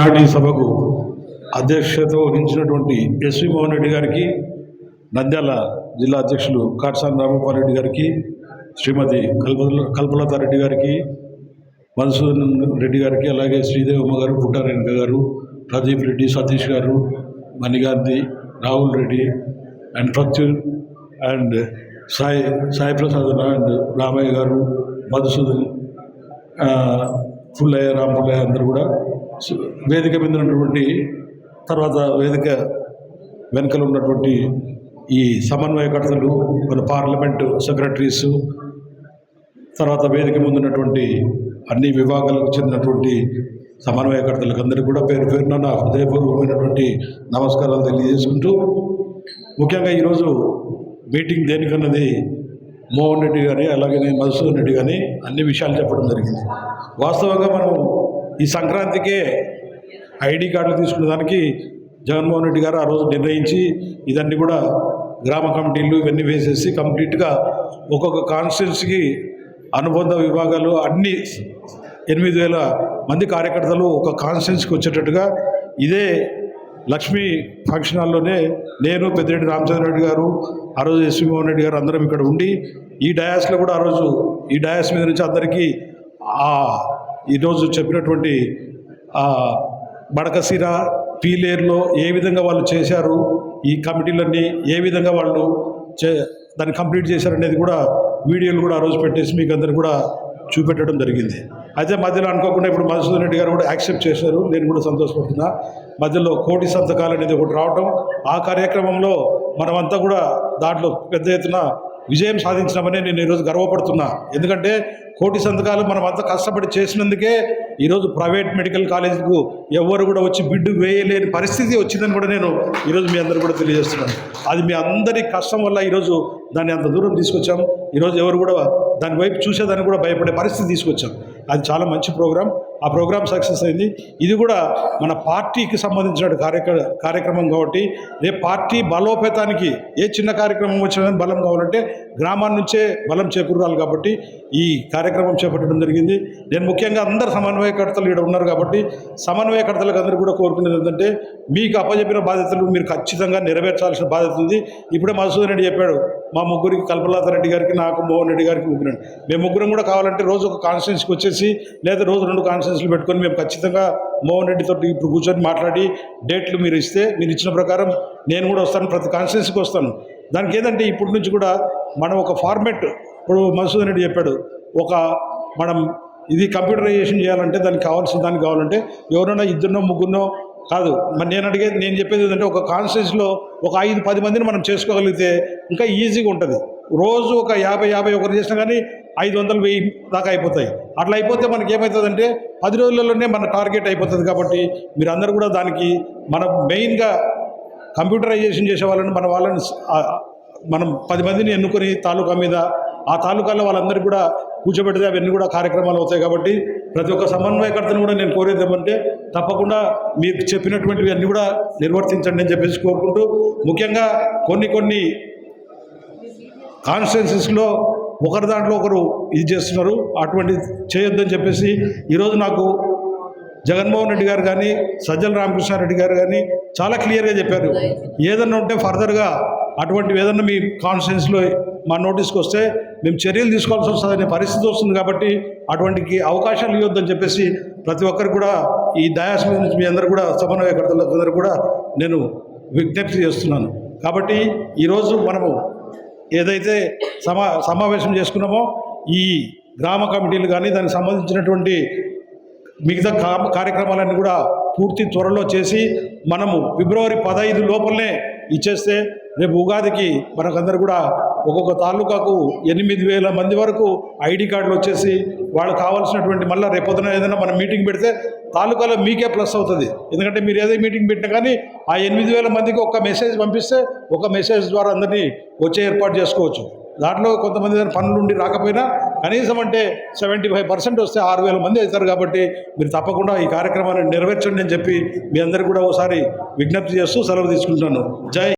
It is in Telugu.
ఈనాటి సభకు అధ్యక్షత వహించినటువంటి ఎస్వి మోహన్ రెడ్డి గారికి, నంద్యాల జిల్లా అధ్యక్షులు కాట్సాని రామగోపాల్ రెడ్డి గారికి, శ్రీమతి కల్పలత రెడ్డి గారికి, మధుసూదన్ రెడ్డి గారికి, అలాగే శ్రీదేవమ్మ గారు, పుట్టారేణుక గారు, Pradeep Reddy, Satish garu, Manigandhi, Rahul Reddy and Pratyul and Sai Prasad and Ramaiah garu, Madhusudan, Pullaiah, Rampullayya అందరూ కూడా వేదిక మీద ఉన్నటువంటి, తర్వాత వేదిక వెనుకలు ఉన్నటువంటి ఈ సమన్వయకర్తలు, మన పార్లమెంటు సెక్రటరీసు, తర్వాత వేదిక ముందు ఉన్నటువంటి అన్ని విభాగాలకు చెందినటువంటి సమన్వయకర్తలకు అందరికీ కూడా పేరు పేరున నా హృదయపూర్వకమైనటువంటి నమస్కారాలు తెలియజేసుకుంటూ, ముఖ్యంగా ఈరోజు మీటింగ్ దేనికన్నది మోహన్ రెడ్డి గారి, అలాగే నేను మధుసూదన్ రెడ్డి కానీ అన్ని విషయాలు చెప్పడం జరిగింది. వాస్తవంగా మనం ఈ సంక్రాంతికే ఐడి కార్డులు తీసుకునే దానికి జగన్మోహన్ రెడ్డి గారు ఆ రోజు నిర్ణయించి ఇదన్నీ కూడా గ్రామ కమిటీలు ఇవన్నీ వేసేసి కంప్లీట్గా ఒక్కొక్క కాన్స్టిట్యున్సీకి అనుబంధ విభాగాలు అన్ని 8,000 మంది కార్యకర్తలు ఒక కాన్స్టిట్యున్సీకి వచ్చేటట్టుగా ఇదే లక్ష్మీ ఫంక్షన్ హాల్లోనే నేను, పెద్దిరెడ్డి రామచంద్రరెడ్డి గారు, ఆ రోజు ఎస్వి మోహన్ రెడ్డి గారు అందరం ఇక్కడ ఉండి ఈ డయాస్లో కూడా ఆ రోజు ఈ డయాస్ మీద నుంచి అందరికీ ఈరోజు చెప్పినటువంటి బడకసీర, పీలేరులో ఏ విధంగా వాళ్ళు చేశారు, ఈ కమిటీలన్నీ ఏ విధంగా వాళ్ళు దాన్ని కంప్లీట్ చేశారనేది కూడా వీడియోలు కూడా ఆ రోజు పెట్టేసి మీకు అందరు కూడా చూపెట్టడం జరిగింది. అయితే మధ్యలో అనుకోకుండా ఇప్పుడు మధుసూదన్ రెడ్డి గారు కూడా యాక్సెప్ట్ చేశారు, నేను కూడా సంతోషపడుతున్నా. మధ్యలో 1,00,00,000 సంతకాలు అనేది ఒకటి రావటం, ఆ కార్యక్రమంలో మనమంతా కూడా దాంట్లో పెద్ద ఎత్తున విజయం సాధించినామని నేను ఈరోజు గర్వపడుతున్నా. ఎందుకంటే 1,00,00,000 సంతకాలు మనం అంతా కష్టపడి చేసినందుకే ఈరోజు ప్రైవేట్ మెడికల్ కాలేజీకు ఎవరు కూడా వచ్చి బిడ్డు వేయలేని పరిస్థితి వచ్చిందని కూడా నేను ఈరోజు మీ అందరూ కూడా తెలియజేస్తున్నాను. అది మీ అందరి కష్టం వల్ల ఈరోజు దాన్ని అంత దూరం తీసుకొచ్చాం. ఈరోజు ఎవరు కూడా దాని వైపు చూసేదాన్ని కూడా భయపడే పరిస్థితి తీసుకొచ్చాం. అది చాలా మంచి ప్రోగ్రాం. ఆ ప్రోగ్రాం సక్సెస్ అయింది. ఇది కూడా మన పార్టీకి సంబంధించిన కార్యక్రమం కాబట్టి రేపు పార్టీ బలోపేతానికి ఏ చిన్న కార్యక్రమం వచ్చినా బలం కావాలంటే గ్రామాల నుంచే బలం చేకూరాలి. కాబట్టి ఈ కార్యక్రమం చేపట్టడం జరిగింది. నేను ముఖ్యంగా అందరు సమన్వయకర్తలు ఇక్కడ ఉన్నారు కాబట్టి సమన్వయకర్తలకు అందరూ కూడా కోరుకునేది ఏంటంటే, మీకు అప్పచెప్పిన బాధ్యతలు మీరు ఖచ్చితంగా నెరవేర్చాల్సిన బాధ్యత ఉంది. ఇప్పుడే మధుసూదన్ రెడ్డి చెప్పాడు, మా ముగ్గురికి, కల్పలత రెడ్డి గారికి, నాకు, మోహన్ రెడ్డి గారికి ముగ్గురు. మేము ముగ్గురం కూడా కావాలంటే రోజు ఒక కాన్స్టిట్యున్సీకి వచ్చేసి లేదా రోజు 2 కాన్స్టిట్యున్సీలు పెట్టుకొని మేము ఖచ్చితంగా మోహన్ రెడ్డితో ఇప్పుడు కూర్చొని మాట్లాడి డేట్లు మీరు ఇస్తే, మీరు ఇచ్చిన ప్రకారం నేను కూడా వస్తాను, ప్రతి కాన్స్టిట్యున్సీకి వస్తాను. దానికి ఏంటంటే ఇప్పటి నుంచి కూడా మనం ఒక ఫార్మెట్, ఇప్పుడు మధుసూదన్ రెడ్డి చెప్పాడు, మనం ఇది కంప్యూటరైజేషన్ చేయాలంటే దానికి కావాలంటే ఎవరైనా 2 3 కాదు. మరి నేను చెప్పేది ఏంటంటే ఒక కాన్స్టిట్యున్సీలో ఒక 5-10 మందిని మనం చేసుకోగలిగితే ఇంకా ఈజీగా ఉంటుంది. రోజు ఒక 50 ఒకరు చేసినా కానీ 500-1000 దాకా అయిపోతాయి. అట్లా అయిపోతే మనకి ఏమవుతుందంటే 10 రోజులలోనే మన టార్గెట్ అయిపోతుంది. కాబట్టి మీరందరూ కూడా దానికి మనం మెయిన్గా కంప్యూటరైజేషన్ చేసే వాళ్ళని మనం 10 మందిని ఎన్నుకొని తాలూకా మీద, ఆ తాలూకాలో వాళ్ళందరికీ కూడా కూర్చోబెడితే అవన్నీ కూడా కార్యక్రమాలు అవుతాయి. కాబట్టి ప్రతి ఒక్క సమన్వయకర్తను కూడా నేను కోరేది ఏమంటే తప్పకుండా మీరు చెప్పినటువంటివి అన్నీ కూడా నిర్వర్తించండి అని చెప్పేసి కోరుకుంటూ, ముఖ్యంగా కొన్ని కాన్స్టిట్యున్సీస్లో ఒకరి దాంట్లో ఒకరు ఇది చేస్తున్నారు, అటువంటి చేయొద్దని చెప్పేసి ఈరోజు నాకు జగన్మోహన్ రెడ్డి గారు కానీ, సజ్జల రామకృష్ణారెడ్డి గారు కానీ చాలా క్లియర్గా చెప్పారు. ఏదన్నా ఉంటే ఫర్దర్గా అటువంటివి ఏదన్నా మీ కాన్స్టిట్యున్సీలో మా నోటీస్కి వస్తే మేము చర్యలు తీసుకోవాల్సి వస్తుందనే పరిస్థితి వస్తుంది. కాబట్టి అటువంటికి అవకాశాలు ఇవ్వద్దని చెప్పేసి ప్రతి ఒక్కరికి కూడా ఈ డయాస్ మీద నుంచి మీ అందరూ కూడా సమన్వయకర్తలకు అందరూ కూడా నేను విజ్ఞప్తి చేస్తున్నాను. కాబట్టి ఈరోజు మనము ఏదైతే సమావేశం చేసుకున్నామో ఈ గ్రామ కమిటీలు కానీ దానికి సంబంధించినటువంటి మిగతా కార్యక్రమాలన్నీ కూడా పూర్తి త్వరలో చేసి మనము ఫిబ్రవరి 15 లోపలనే ఇచ్చేస్తే రేపు ఉగాదికి మనకందరూ కూడా ఒక్కొక్క తాలూకాకు 8,000 మంది వరకు ఐడి కార్డులు వచ్చేసి వాళ్ళు కావాల్సినటువంటి, మళ్ళీ రేపొద్దున ఏదైనా మనం మీటింగ్ పెడితే తాలూకాలో మీకే ప్లస్ అవుతుంది. ఎందుకంటే మీరు ఏదో మీటింగ్ పెట్టినా కానీ ఆ 8,000 మందికి ఒక మెసేజ్ పంపిస్తే ఒక మెసేజ్ ద్వారా అందరినీ వచ్చే ఏర్పాటు చేసుకోవచ్చు. దాంట్లో కొంతమంది పనులు ఉండి రాకపోయినా కనీసం అంటే 75% వస్తే 6,000 మంది అవుతారు. కాబట్టి మీరు తప్పకుండా ఈ కార్యక్రమాన్ని నెరవేర్చండి అని చెప్పి మీ అందరికీ కూడా ఒకసారి విజ్ఞప్తి చేస్తూ సెలవు తీసుకుంటున్నాను. జై